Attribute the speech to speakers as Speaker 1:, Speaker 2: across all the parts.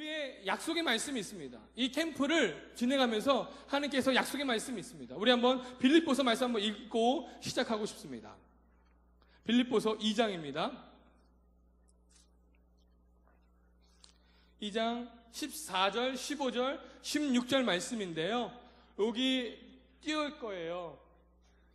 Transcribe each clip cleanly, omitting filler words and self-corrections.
Speaker 1: 우리의 약속의 말씀이 있습니다. 이 캠프를 진행하면서 하나님께서 약속의 말씀이 있습니다. 우리 한번 빌립보서 말씀 한번 읽고 시작하고 싶습니다. 빌립보서 2장입니다. 2장 14절, 15절, 16절 말씀인데요. 여기 띄울 거예요.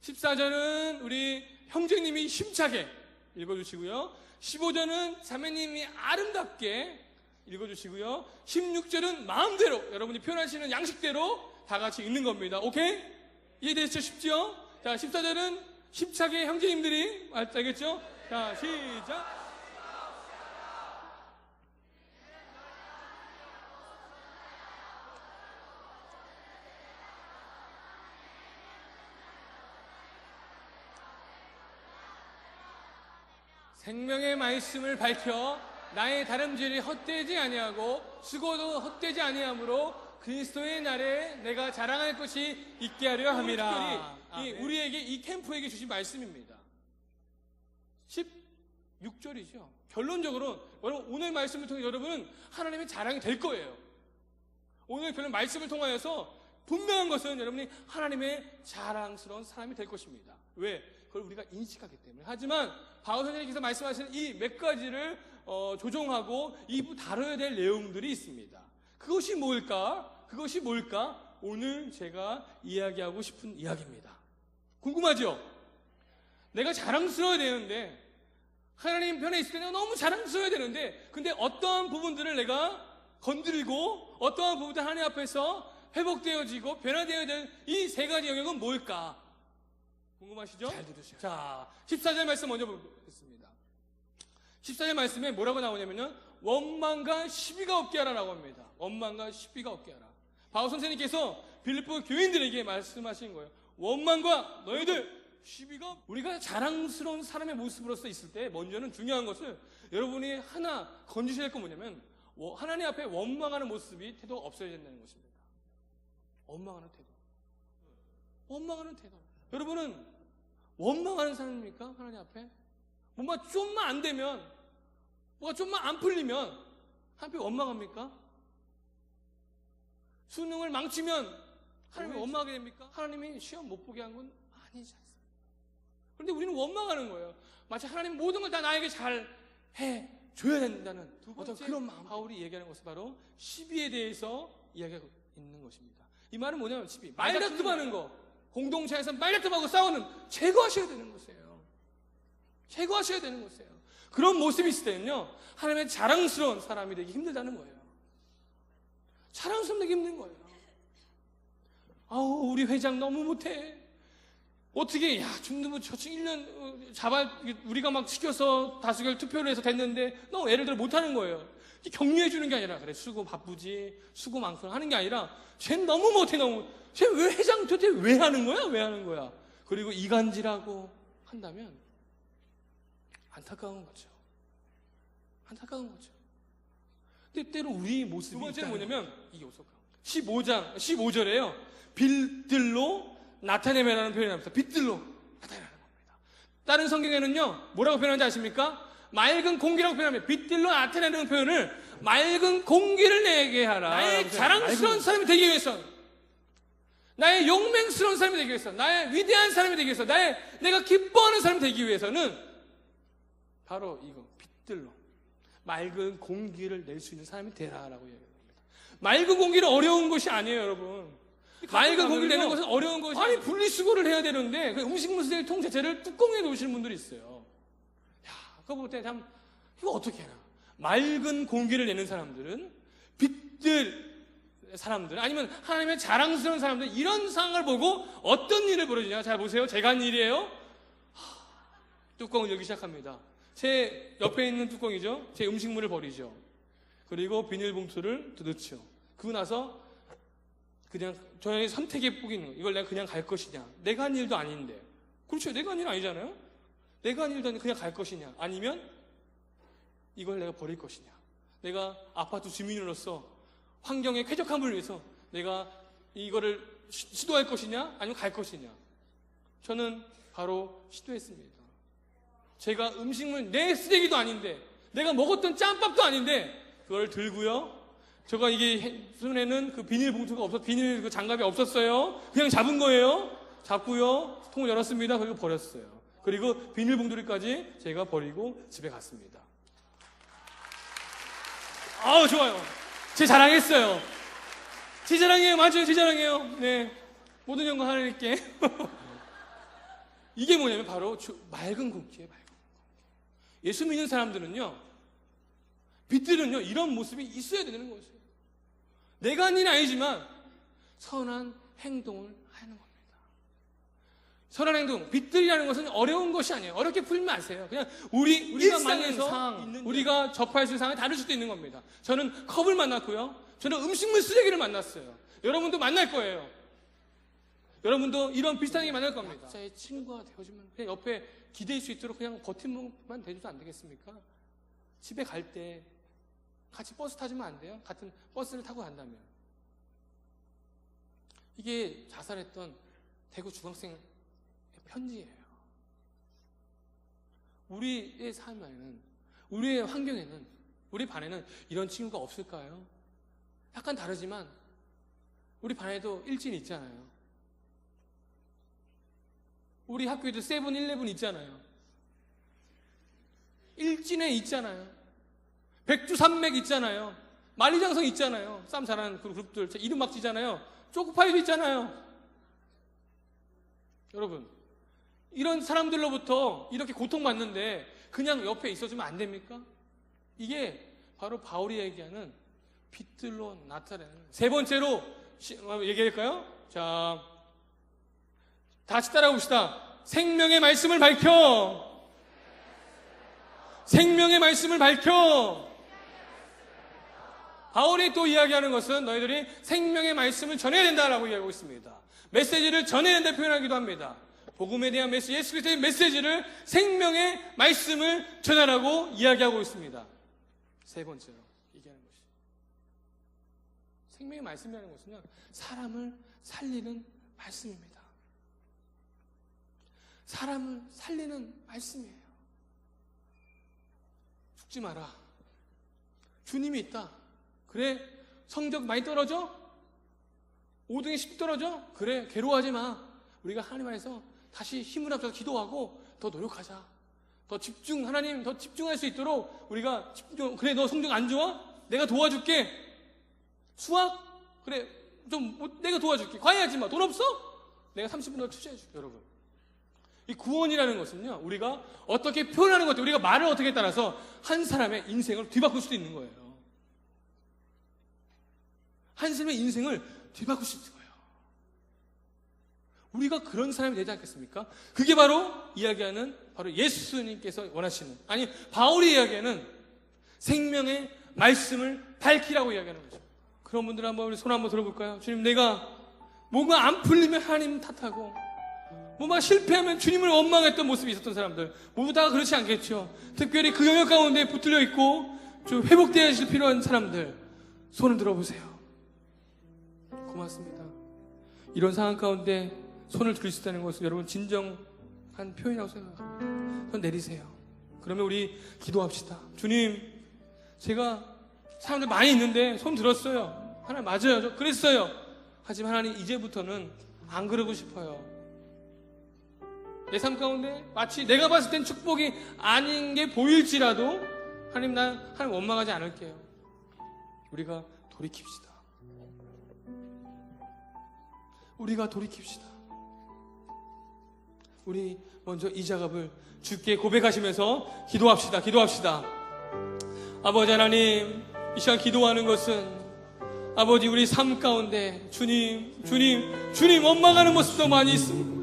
Speaker 1: 14절은 우리 형제님이 힘차게 읽어주시고요. 15절은 자매님이 아름답게 읽어주시고요. 16절은 마음대로 여러분이 표현하시는 양식대로 다 같이 읽는 겁니다. 오케이? 이해되시죠? 쉽죠? 자, 14절은 힘차게 형제님들이 알겠죠? 자, 시작. 생명의 말씀을 밝혀 나의 다름질이 헛되지 아니하고 수고도 헛되지 아니하므로 그리스도의 날에 내가 자랑할 것이 있게 하려 함이라. 우리에게 이 캠프에게 주신 말씀입니다. 16절이죠. 결론적으로 여러분 오늘 말씀을 통해 여러분은 하나님의 자랑이 될 거예요. 오늘 결론 말씀을 통하여서 분명한 것은 여러분이 하나님의 자랑스러운 사람이 될 것입니다. 왜? 그걸 우리가 인식하기 때문에. 하지만 바울 선생님께서 말씀하시는 이 몇 가지를 조정하고 이부 다뤄야 될 내용들이 있습니다. 그것이 뭘까? 그것이 뭘까? 오늘 제가 이야기하고 싶은 이야기입니다. 궁금하죠? 내가 자랑스러워야 되는데 하나님 편에 있을 때 내가 너무 자랑스러워야 되는데 근데 어떠한 부분들을 내가 건드리고 어떠한 부분들 하나님 앞에서 회복되어지고 변화되어야 될 이 세 가지 영역은 뭘까? 궁금하시죠? 잘 들으세요. 자, 14절 말씀 먼저 보겠습니다. 14절 말씀에 뭐라고 나오냐면요, 원망과 시비가 없게 하라라고 합니다. 원망과 시비가 없게 하라. 바울 선생님께서 빌립보 교인들에게 말씀하신 거예요. 원망과 너희들 시비가, 우리가 자랑스러운 사람의 모습으로서 있을 때 먼저는 중요한 것을 여러분이 하나 건지셔야 할 건 뭐냐면 하나님 앞에 원망하는 모습이 태도가 없어야 된다는 것입니다. 원망하는 태도. 원망하는 태도. 여러분은 원망하는 사람입니까? 하나님 앞에? 뭔가 좀만 안 되면, 뭐가 좀만 안 풀리면 하나님 원망합니까? 수능을 망치면 하나님이 원망하게 됩니까? 하나님이 시험 못 보게 한 건 아니지 않습니까? 그런데 우리는 원망하는 거예요. 마치 하나님 모든 걸 다 나에게 잘 해줘야 된다는 어떤 그런 마음. 바울이 얘기하는 것은 바로 시비에 대해서 이야기하고 있는 것입니다. 이 말은 뭐냐면 시비, 말다툼하는 거. 공동체에서 말다툼하고 싸우는 제거하셔야 되는 것이에요. 제거하셔야 되는 것이에요. 그런 모습이 있을 때는요, 하나님의 자랑스러운 사람이 되기 힘들다는 거예요. 자랑스러운 되기 힘든 거예요. 아우, 우리 회장 너무 못해. 어떻게, 중등부 저층 1년 우리가 막 시켜서 다수결 투표를 해서 됐는데, 너 예를 들어 못하는 거예요. 격려해 주는 게 아니라, 그래, 수고 바쁘지, 수고 많구나 하는 게 아니라, 쟤는 너무 못해, 너무. 쟤 왜 회장 도대체 왜 하는 거야? 왜 하는 거야? 그리고 이간질하고 한다면 안타까운 거죠. 안타까운 거죠. 때때로 우리 모습이 두 번째는 뭐냐면 이게 15절에요. 빛들로 나타내매라는 표현이 나옵니다. 빛들로 나타내라는 겁니다. 다른 성경에는요, 뭐라고 표현하는지 아십니까? 맑은 공기라고 표현합니다. 빛들로 나타내는 표현을 맑은 공기를 내게 하라. 나의 자랑스러운 사람이 되기 위해서, 나의 용맹스러운 사람이 되기 위해서, 나의 위대한 사람이 되기 위해서, 내가 기뻐하는 사람이 되기 위해서는 바로 이거, 빛들로 맑은 공기를 낼 수 있는 사람이 되라라고 얘기합니다. 맑은 공기는 어려운 것이 아니에요, 여러분. 맑은 공기를 내는 것은 어려운 것이 아니, 분리수거를 해야 되는데 그 음식물 쓰레기 통 자체를 뚜껑에 놓으시는 분들이 있어요. 그거 볼 때 참, 이거 어떻게 해나? 맑은 공기를 내는 사람들은, 빛들 사람들, 아니면 하나님의 자랑스러운 사람들, 이런 상황을 보고 어떤 일을 벌여주냐? 잘 보세요. 제가 한 일이에요. 뚜껑을 열기 시작합니다. 제 옆에 있는 뚜껑이죠. 제 음식물을 버리죠. 그리고 비닐봉투를 뜯었죠. 그러고 나서 그냥 저의 선택의 뿌기는 이걸 내가 그냥 갈 것이냐? 내가 한 일도 아닌데. 그렇죠. 내가 한 일 아니잖아요. 내가 한 일도 아닌데 그냥 갈 것이냐? 아니면 이걸 내가 버릴 것이냐? 내가 아파트 주민으로서 환경의 쾌적함을 위해서 내가 이거를 시도할 것이냐? 아니면 갈 것이냐? 저는 바로 시도했습니다. 제가 음식물, 내 쓰레기도 아닌데, 내가 먹었던 짬밥도 아닌데, 그걸 들고요, 제가 이게 손에는 그 비닐봉투가 비닐 그 장갑이 없었어요. 그냥 잡은 거예요. 잡고요. 통을 열었습니다. 그리고 버렸어요. 그리고 비닐봉투리까지 제가 버리고 집에 갔습니다. 아우, 좋아요. 제 자랑했어요. 제 자랑이에요. 맞아요. 제 자랑이에요. 네. 모든 영광 하나님께. 이게 뭐냐면 바로 맑은 공기예요. 맑은 공기. 예수 믿는 사람들은요, 빛들은요, 이런 모습이 있어야 되는 것이에요. 내가 한 일이 아니지만 선한 행동을 하는 겁니다. 선한 행동, 빛들이라는 것은 어려운 것이 아니에요. 어렵게 풀지 마세요. 그냥 우리가 만나서 우리가 접할 수 있는 상황이 다를 수도 있는 겁니다. 저는 컵을 만났고요. 저는 음식물 쓰레기를 만났어요. 여러분도 만날 거예요. 여러분도 이런 비슷한 게 만날 겁니다. 자의 친구가 되어주면 그냥 옆에 기댈 수 있도록 그냥 버팀목만 대줘도 안 되겠습니까? 집에 갈 때 같이 버스 타주면 안 돼요? 같은 버스를 타고 간다면. 이게 자살했던 대구 중학생 편지예요. 우리의 삶에는, 우리의 환경에는, 우리 반에는 이런 친구가 없을까요? 약간 다르지만 우리 반에도 일진이 있잖아요. 우리 학교에도 세븐일레븐 있잖아요. 일진에 있잖아요. 백두산맥 있잖아요. 만리장성 있잖아요. 싸움 잘하는 그 그룹들 이름 막 지잖아요. 초코파이도 있잖아요. 여러분, 이런 사람들로부터 이렇게 고통받는데 그냥 옆에 있어주면 안 됩니까? 이게 바로 바울이 얘기하는 빛들로 나타내는. 세 번째로 얘기할까요? 자, 다시 따라봅시다. 생명의 말씀을 밝혀. 생명의 말씀을 밝혀. 바울이 또 이야기하는 것은 너희들이 생명의 말씀을 전해야 된다라고 이야기하고 있습니다. 메시지를 전해야 된다 표현하기도 합니다. 복음에 대한 메시지, 예수 그리스도의 메시지를, 생명의 말씀을 전하라고 이야기하고 있습니다. 세 번째로 얘기하는 것이, 생명의 말씀이라는 것은요, 사람을 살리는 말씀입니다. 사람을 살리는 말씀이에요. 죽지 마라. 주님이 있다. 그래, 성적 많이 떨어져? 5등에 10 떨어져? 그래, 괴로워하지 마. 우리가 하나님 안에서 다시 힘을 합쳐서 기도하고 더 노력하자. 더 집중, 하나님 더 집중할 수 있도록 우리가 집중. 그래, 너 성적 안 좋아? 내가 도와줄게. 수학? 그래, 내가 도와줄게. 과외하지 마. 돈 없어? 내가 30분 더 투자해줄게. 여러분, 이 구원이라는 것은요, 우리가 어떻게 표현하는 것 같아요. 우리가 말을 어떻게 따라서 한 사람의 인생을 뒤바꿀 수도 있는 거예요. 한 사람의 인생을 뒤바꿀 수 있는 거예요. 우리가 그런 사람이 되지 않겠습니까? 그게 바로 이야기하는, 바로 예수님께서 원하시는, 아니 바울이 이야기하는 생명의 말씀을 밝히라고 이야기하는 거죠. 그런 분들 한번 우리 손 한번 들어볼까요? 주님, 내가 뭔가 안 풀리면 하나님 탓하고, 뭔가 실패하면 주님을 원망했던 모습이 있었던 사람들, 모두 다 그렇지 않겠죠. 특별히 그 영역 가운데 붙들려 있고 좀 회복되어야 필요한 사람들, 손을 들어보세요. 고맙습니다. 이런 상황 가운데 손을 들을 수 있다는 것은 여러분 진정한 표현이라고 생각합니다. 손 내리세요. 그러면 우리 기도합시다. 주님, 제가 사람들 많이 있는데 손 들었어요. 하나님, 맞아요. 저 그랬어요. 하지만 하나님, 이제부터는 안 그러고 싶어요. 내 삶 가운데 마치 내가 봤을 땐 축복이 아닌 게 보일지라도 하나님, 하나님 원망하지 않을게요. 우리가 돌이킵시다. 우리가 돌이킵시다. 우리 먼저 이 작업을 주께 고백하시면서 기도합시다. 기도합시다. 아버지 하나님, 이 시간 기도하는 것은 아버지, 우리 삶 가운데 주님 원망하는 모습도 많이 있습니다.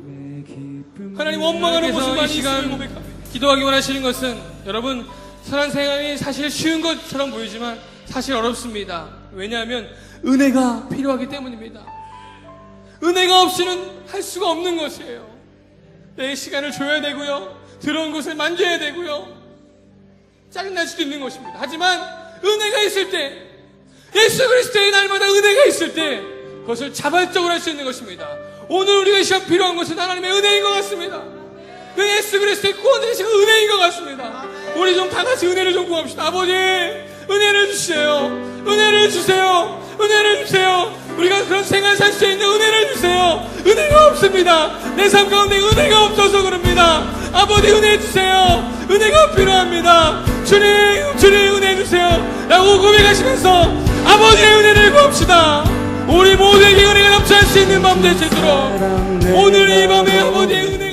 Speaker 1: 하나님, 원망하는 모습 많이 있습니다. 기도하기 원하시는 것은, 여러분, 선한 생활이 사실 쉬운 것처럼 보이지만 사실 어렵습니다. 왜냐하면 은혜가 필요하기 때문입니다. 은혜가 없이는 할 수가 없는 것이에요. 내 시간을 줘야 되고요, 들어온 것을 만져야 되고요, 짜증날 수도 있는 것입니다. 하지만 은혜가 있을 때, 예수 그리스도의 날마다 은혜가 있을 때 그것을 자발적으로 할 수 있는 것입니다. 오늘 우리가 시간 필요한 것은 하나님의 은혜인 것 같습니다. 그 예수 그리스도의 구원의 시간 은혜인 것 같습니다. 우리 좀 다 같이 은혜를 좀 구합시다. 아버지, 은혜를 주세요. 은혜를 주세요. 은혜를 주세요. 우리가 그런 생활 살 수 있는 은혜를 주세요. 은혜가 없습니다. 내 삶 가운데 은혜가 없어서 그럽니다. 아버지 은혜 주세요. 은혜가 필요합니다. 주님, 주님 은혜 주세요 라고 고백하시면서 아버지의 은혜를 구합시다. 우리 모두에게 은혜가 넘쳐날 수 있는 밤 되시도록 오늘 이 밤에 아버지의 은혜